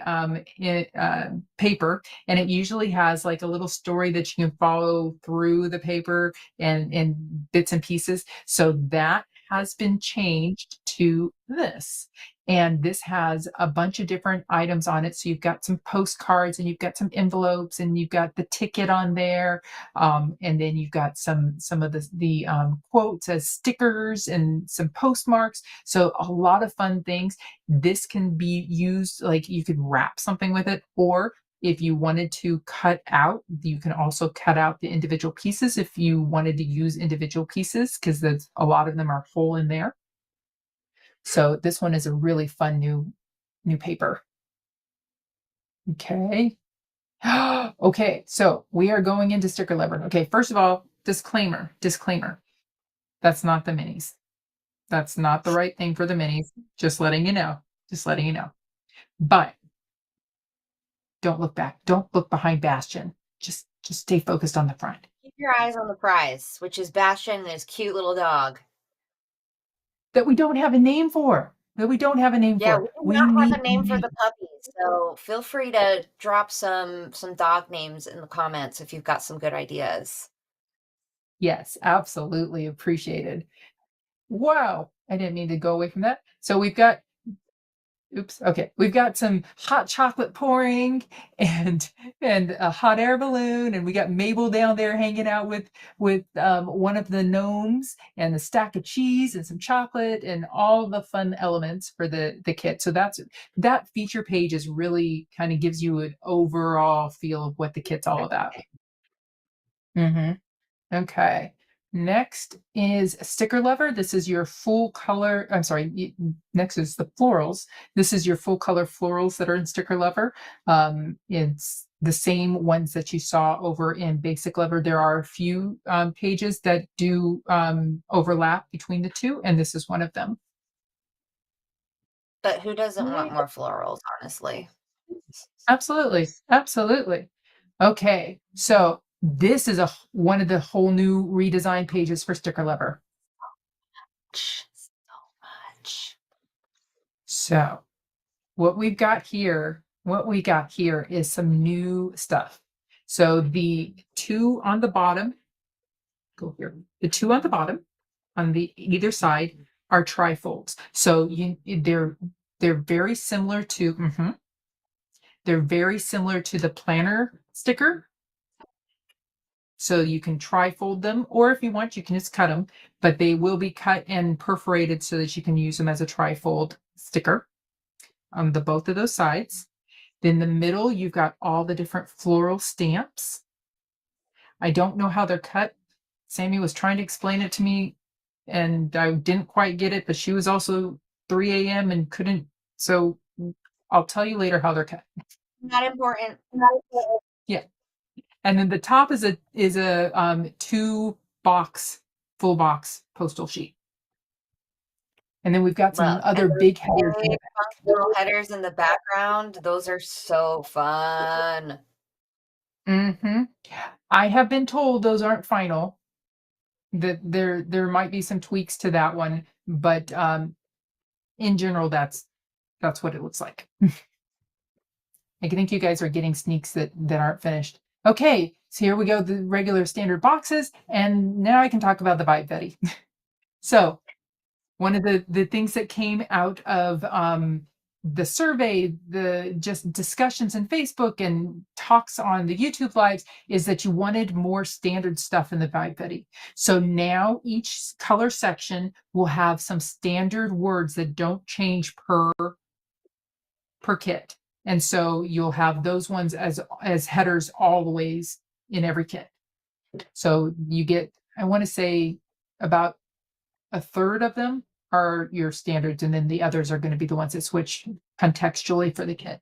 paper, and it usually has like a little story that you can follow through the paper and bits and pieces. So that has been changed to this. And this has a bunch of different items on it. So you've got some postcards and you've got some envelopes and you've got the ticket on there, and then you've got some of the quotes as stickers and some postmarks. So a lot of fun things. This can be used like you could wrap something with it, or if you wanted to cut out, you can also cut out the individual pieces if you wanted to use individual pieces, because there's a lot of them are whole in there. So this one is a really fun new paper. Okay. Okay, so we are going into sticker lever. Okay, first of all, disclaimer. That's not the minis. That's not the right thing for the minis. Just letting you know. Just letting you know. But don't look back. Don't look behind Bastion. Just stay focused on the front. Keep your eyes on the prize, which is Bastion and his cute little dog. That we don't have a name for. That we don't have a name Yeah, for. we do We not need have a a name for name. the puppies, so feel free to drop some dog names in the comments if you've got some good ideas. Yes, absolutely appreciated. Wow, I didn't mean to go away from that. So we've got oops, okay. We've got some hot chocolate pouring and a hot air balloon, and we got Mabel down there hanging out with one of the gnomes and the stack of cheese and some chocolate and all the fun elements for the kit. So that feature page is really kind of gives you an overall feel of what the kit's all about. Mhm. Okay. Next is sticker lover. This is your full color. I'm sorry. Next is the florals. This is your full color florals that are in sticker lover. It's the same ones that you saw over in basic lover. There are a few pages that do overlap between the two, and this is one of them. But who doesn't want Right. more florals, honestly? Absolutely. Absolutely. Okay. So this is one of the whole new redesign pages for sticker lover. So much. So what we got here is some new stuff. So the two on the bottom, go here. The two on the bottom on the either side are trifolds. So they're very similar to they're very similar to the planner sticker. So you can trifold them, or if you want, you can just cut them, but they will be cut and perforated so that you can use them as a trifold sticker on the both of those sides. In the middle, you've got all the different floral stamps. I don't know how they're cut. Sammy was trying to explain it to me, and I didn't quite get it, but she was also 3 a.m. and couldn't. So I'll tell you later how they're cut. Not important. Yeah. And then the top is a 2 box, full box postal sheet. And then we've got some Love. other And those big headers in big the back. functional headers in the background, those are so fun. Mhm. I have been told those aren't final, that there might be some tweaks to that one, but, in general, that's what it looks like. I think you guys are getting sneaks that aren't finished. Okay, so here we go, the regular standard boxes, and now I can talk about the Vibe Betty. So, one of the things that came out of the survey, the just discussions in Facebook and talks on the YouTube lives, is that you wanted more standard stuff in the Vibe Betty. So now each color section will have some standard words that don't change per kit. And so you'll have those ones as headers always in every kit. So you get, I want to say, about a third of them are your standards, and then the others are going to be the ones that switch contextually for the kit.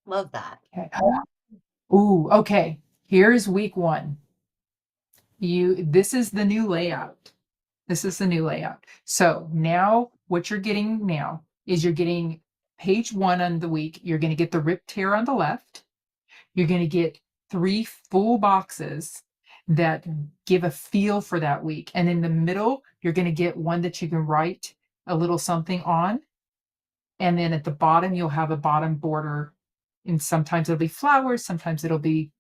Love that. Okay. Ooh, okay. Here's week 1. This is the new layout. This is the new layout. So now what you're getting now is you're getting page 1 on the week. You're going to get the rip tear on the left. You're going to get 3 full boxes that give a feel for that week. And in the middle, you're going to get one that you can write a little something on. And then at the bottom, you'll have a bottom border. And sometimes it'll be flowers, sometimes it'll be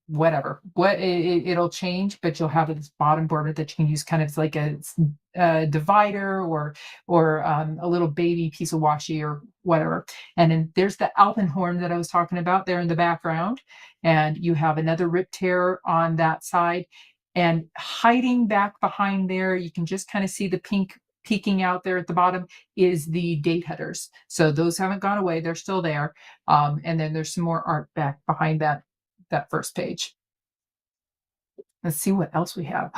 whatever. It'll change, but you'll have this bottom border that you can use kind of like a divider or a little baby piece of washi or whatever. And then there's the Alpenhorn that I was talking about there in the background. And you have another rip tear on that side. And hiding back behind there, you can just kind of see the pink peeking out there at the bottom is the date headers. So those haven't gone away. They're still there. And then there's some more art back behind that first page. Let's see what else we have.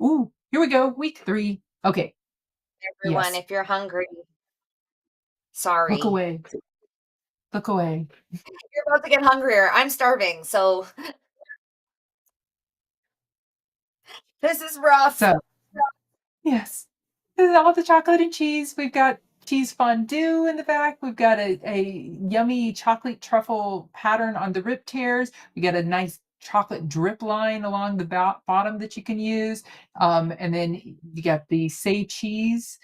Ooh, here we go. Week 3. Okay. Everyone, Yes. if you're hungry, Look sorry. away. Look away. You're about to get hungrier. I'm starving, so this is rough. So, yes. This is all the chocolate and cheese. We've got cheese fondue in the back. We've got a yummy chocolate truffle pattern on the rip tears. We got a nice chocolate drip line along the bottom that you can use. And then you got the say cheese.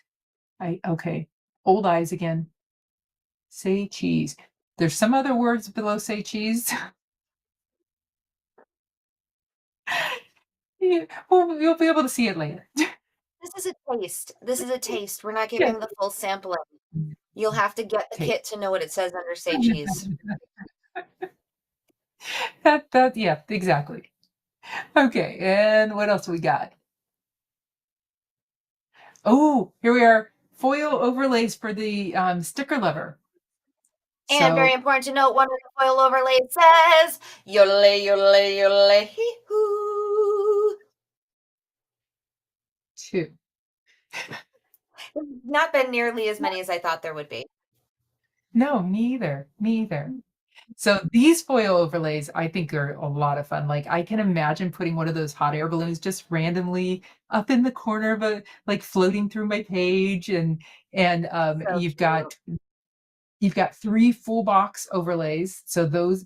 Okay. Old eyes again. Say cheese. There's some other words below say cheese. Yeah, well, you'll be able to see it later. This is a taste. This is a taste. We're not Yeah. giving the full sampling. You'll have to get the Okay. kit to know what it says under say cheese. Yeah, exactly. Okay, and what else we got? Oh, here we are. Foil overlays for the sticker lever. And very So important to note, one of the foil overlays says, yodele, yodele, yodele, hee hoo. 2. Not been nearly as many as I thought there would be. No, me either. So these foil overlays I think are a lot of fun. Like I can imagine putting one of those hot air balloons just randomly up in the corner of like floating through my page and So you've got 3 full box overlays. So those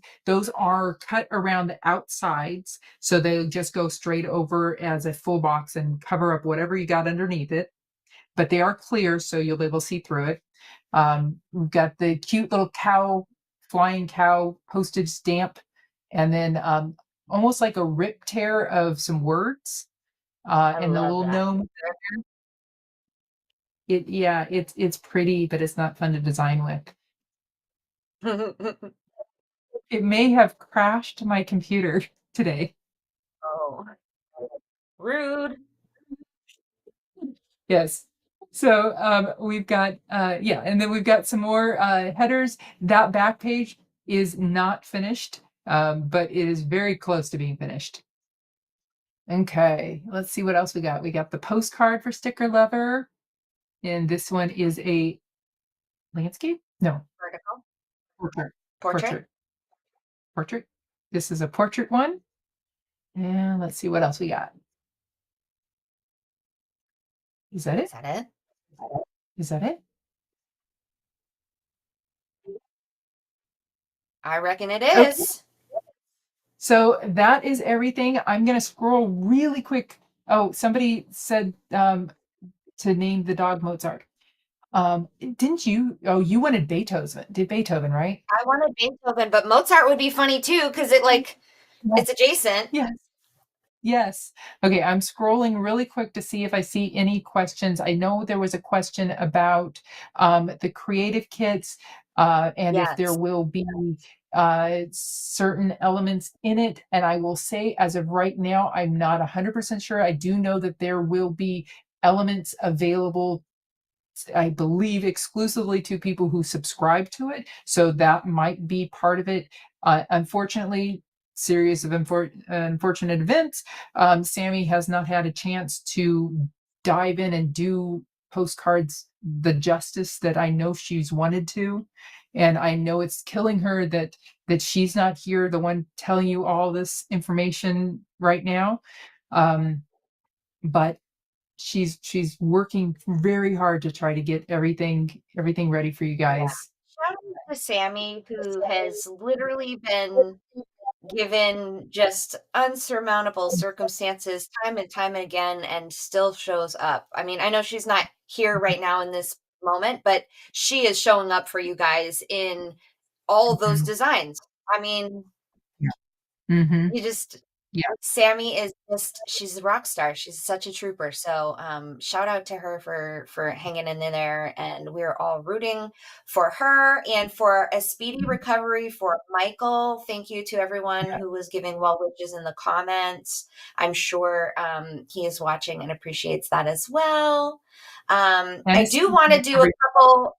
are cut around the outsides. So they'll just go straight over as a full box and cover up whatever you got underneath it. But they are clear, so you'll be able to see through it. We've got the cute little flying cow postage stamp, and then almost like a rip tear of some words. I And the love little that. gnome. It's pretty, but it's not fun to design with. It may have crashed my computer today. Oh, rude. Yes. So we've got and then we've got some more headers. That back page is not finished, but it is very close to being finished. Okay, let's see what else we got. We got the postcard for sticker lover, and this one is a Landscape? No, Vertical. portrait. Portrait. Portrait. Portrait. This is a portrait one. And let's see what else we got. Is that Is it? that it? Is that it? I reckon it Okay. is. So that is everything. I'm going to scroll really quick. Oh, somebody said to name the dog Mozart. Didn't you? Oh, you wanted Beethoven. Did Beethoven, right? I wanted Beethoven, but Mozart would be funny too because it's adjacent. Yes. Yes. Okay, I'm scrolling really quick to see if I see any questions. I know there was a question about the creative kits and if there Yes. will be certain elements in it. And I will say, as of right now, I'm not 100% sure. I do know that there will be elements available, I believe, exclusively to people who subscribe to it. So that might be part of it. Unfortunately, series of unfortunate events, Sami has not had a chance to dive in and do postcards the justice that I know she's wanted to. And I know it's killing her that she's not here, the one telling you all this information right now. But she's working very hard to try to get everything ready for you Yeah. guys. Shout out to Sammy, who has literally been given just unsurmountable circumstances time and time again and still shows up. I mean, I know she's not here right now in this moment, but she is showing up for you guys in all those Mhm. designs. I mean, Yeah. Mhm. you just Yeah. Sammy is just she's a rock star. She's such a trooper. So shout out to her for hanging in there, and we're all rooting for her and for a speedy Mhm. recovery for Michael. Thank you to everyone Yeah. who was giving well wishes in the comments. I'm sure he is watching and appreciates that as well. And I a do speedy want to do a recovery. couple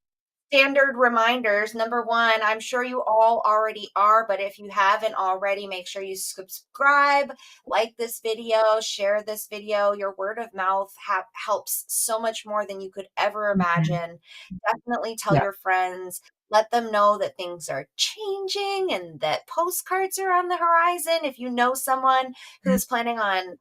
standard reminders. Number one, I'm sure you all already are, but if you haven't already, make sure you subscribe, like this video, share this video. Your word of mouth helps so much more than you could ever Mhm. imagine. Definitely tell Yeah. your friends. Let them know that things are changing and that postcards are on the horizon. If you know someone Mhm. who's planning on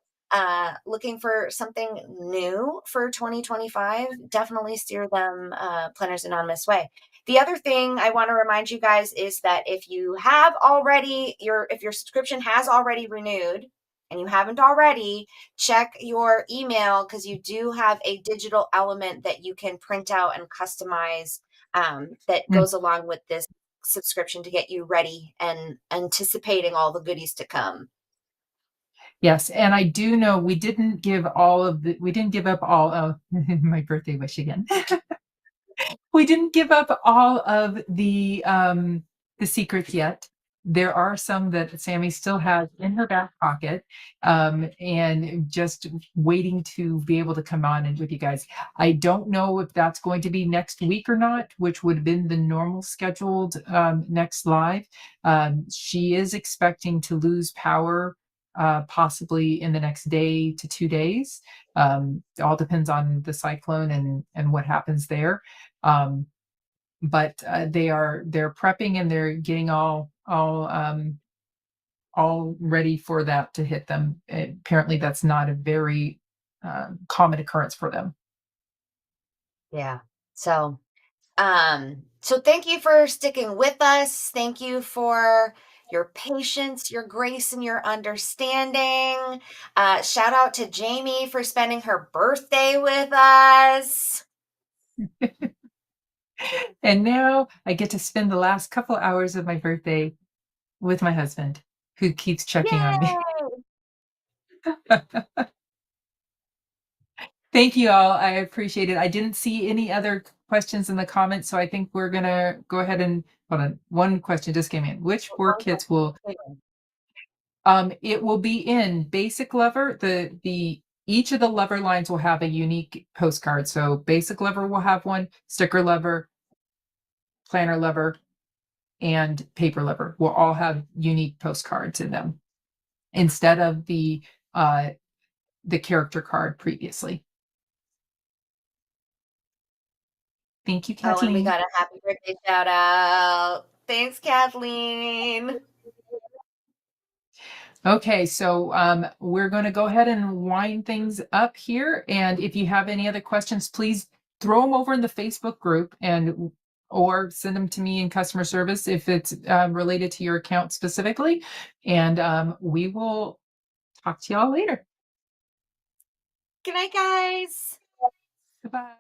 looking for something new for 2025, definitely steer them Planners Anonymous way. The other thing I want to remind you guys is that if you have already if your subscription has already renewed and you haven't already, check your email because you do have a digital element that you can print out and customize that Mm. goes along with this subscription to get you ready and anticipating all the goodies to come. Yes, and I do know we didn't give up all of my birthday wish again. We didn't give up all of the secrets yet. There are some that Sammy still has in her back pocket, and just waiting to be able to come on and with you guys. I don't know if that's going to be next week or not, which would have been the normal scheduled next live. She is expecting to lose power possibly in the next day to 2 days. It all depends on the cyclone and what happens there. Um, but they're prepping and they're getting all ready for that to hit them. Apparently, that's not a very common occurrence for them. Yeah. So thank you for sticking with us. Thank you for your patience, your grace, and your understanding. Shout out to Jaime for spending her birthday with us. And now I get to spend the last couple hours of my birthday with my husband, who keeps checking on me. Yay! Thank you all. I appreciate it. I didn't see any other questions in the comments, so I think we're gonna go ahead and hold on. One question just came in. Which four One kits will question. it will be in basic lover. The each of the lover lines will have a unique postcard. So basic lover will have one, sticker lover, planner lover, and paper lover will all have unique postcards in them instead of uh the character card previously. Thank you, Oh, and we Kathleen. got a happy birthday shout out. Thanks, Kathleen. Okay, so we're going to go ahead and wind things up here. And if you have any other questions, please throw them over in the Facebook group and or send them to me in customer service if it's related to your account specifically. And we will talk to y'all later. Good night, guys. Goodbye.